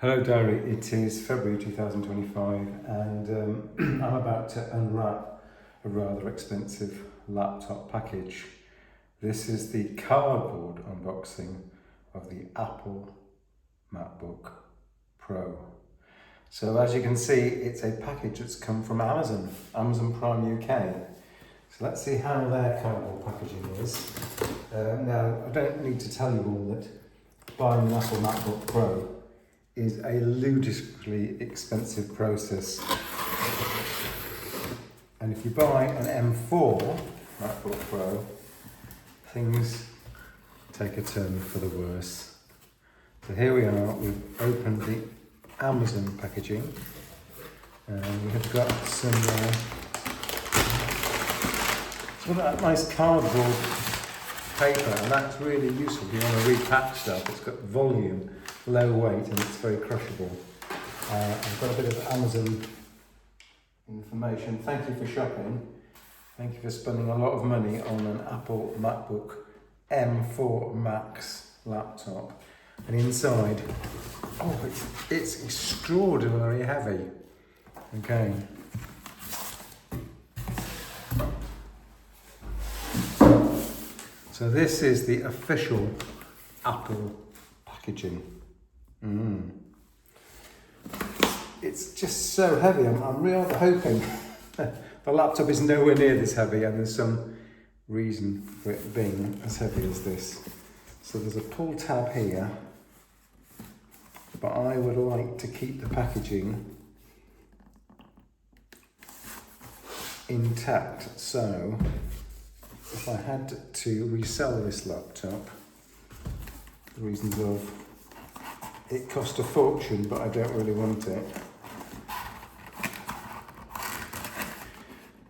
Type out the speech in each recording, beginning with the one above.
Hello Diary, it is February 2025 and I'm about to unwrap a rather expensive laptop package. This is the cardboard unboxing of the Apple MacBook Pro. So as you can see, it's a package that's come from Amazon Prime UK. So let's see how their cardboard packaging is. Now, I don't need to tell you all that buying an Apple MacBook Pro is a ludicrously expensive process. And if you buy an M4 MacBook Pro, things take a turn for the worse. So here we are, we've opened the Amazon packaging and we have got some that nice cardboard paper, and that's really useful if you want to repack stuff. It's got volume, low weight, and it's very crushable. I've got a bit of Amazon information. Thank you for shopping. Thank you for spending a lot of money on an Apple MacBook M4 Max laptop. And inside, it's extraordinarily heavy. Okay. So this is the official Apple packaging. It's just so heavy. I'm really hoping the laptop is nowhere near this heavy, and there's some reason for it being as heavy as this. So there's a pull tab here, but I would like to keep the packaging intact. So if I had to resell this laptop, the reasons of it cost a fortune, but I don't really want it.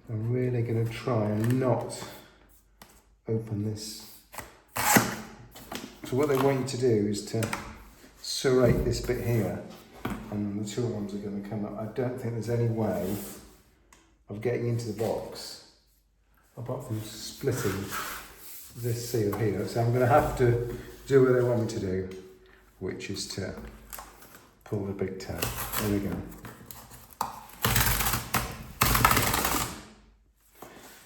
I'm really going to try and not open this. So what they want you to do is to serrate this bit here, and the two arms are going to come up. I don't think there's any way of getting into the box apart from splitting this seal here. So I'm going to have to do what they want me to do, which is to pull the big tab. There we go.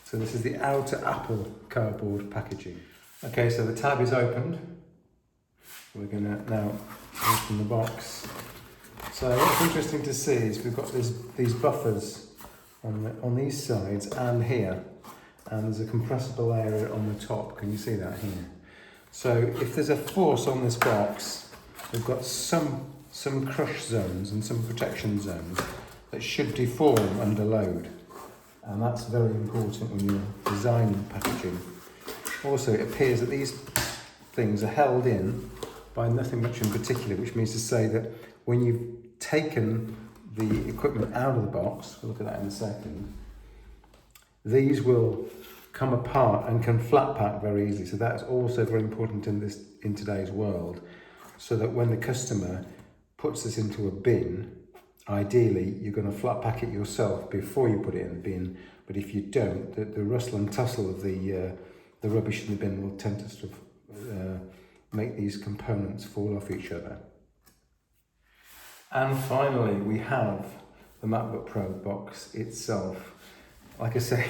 So this is the outer Apple cardboard packaging. Okay, so the tab is opened. We're going to now open the box. So what's interesting to see is we've got these buffers on these sides and here. And there's a compressible area on the top. Can you see that here? So if there's a force on this box, we've got some crush zones and some protection zones that should deform under load. And that's very important when you're designing packaging. Also, it appears that these things are held in by nothing much in particular, which means to say that when you've taken the equipment out of the box, we'll look at that in a second, these will come apart and can flat pack very easily. So that's also very important in today's world, so that when the customer puts this into a bin, ideally you're going to flat pack it yourself before you put it in the bin. But if you don't, the rustle and tussle of the rubbish in the bin will tend to sort of make these components fall off each other. And finally, we have the MacBook Pro box itself. Like I say,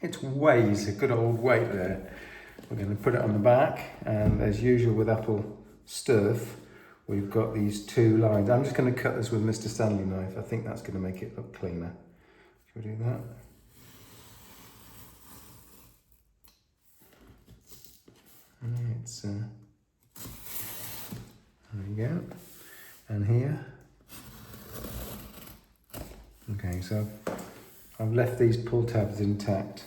it weighs a good old weight there. We're going to put it on the back, and as usual with Apple stuff, we've got these two lines. I'm just going to cut this with Mr. Stanley knife. I think that's going to make it look cleaner. Should we do that? It's there we go. And here. Okay, so I've left these pull tabs intact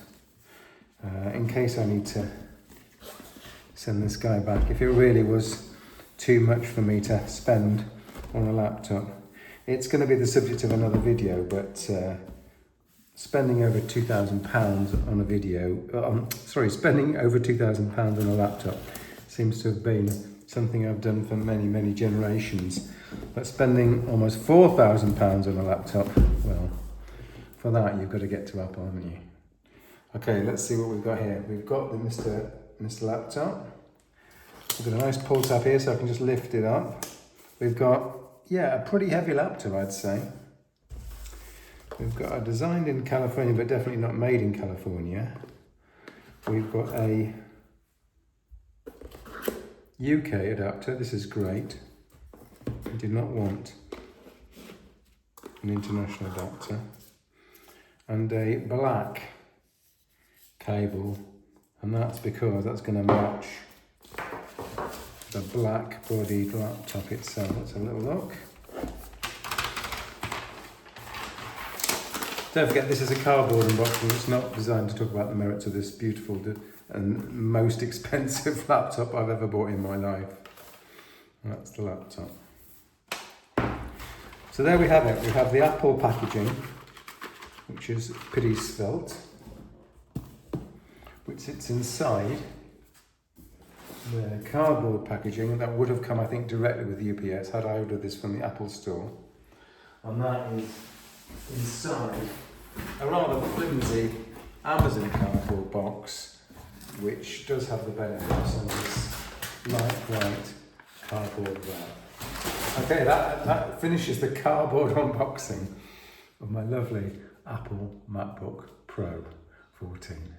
in case I need to send this guy back. If it really was too much for me to spend on a laptop. It's going to be the subject of another video, but spending over £2,000 on a video, spending over £2,000 on a laptop seems to have been something I've done for many generations. But spending almost £4,000 on a laptop, well, for that you've got to get to Apple, haven't you? Okay, let's see what we've got here. We've got the Mr. Laptop. We've got a nice pull tab here so I can just lift it up. We've got yeah, a pretty heavy laptop, I'd say. We've got a designed in California, but definitely not made in California. We've got a UK adapter. This is great. I did not want an international adapter. And a black cable, and that's because that's going to match the black bodied laptop itself. Let's have a little look. Don't forget, this is a cardboard unboxing. It's not designed to talk about the merits of this beautiful and most expensive laptop I've ever bought in my life. And that's the laptop. So there we have it. We have the Apple packaging, which is pretty svelte, which sits inside the cardboard packaging that would have come, I think, directly with UPS had I ordered this from the Apple store. And that is inside a rather flimsy Amazon cardboard box, which does have the benefits of this lightweight cardboard wrap. Okay, that finishes the cardboard unboxing of my lovely Apple MacBook Pro 14.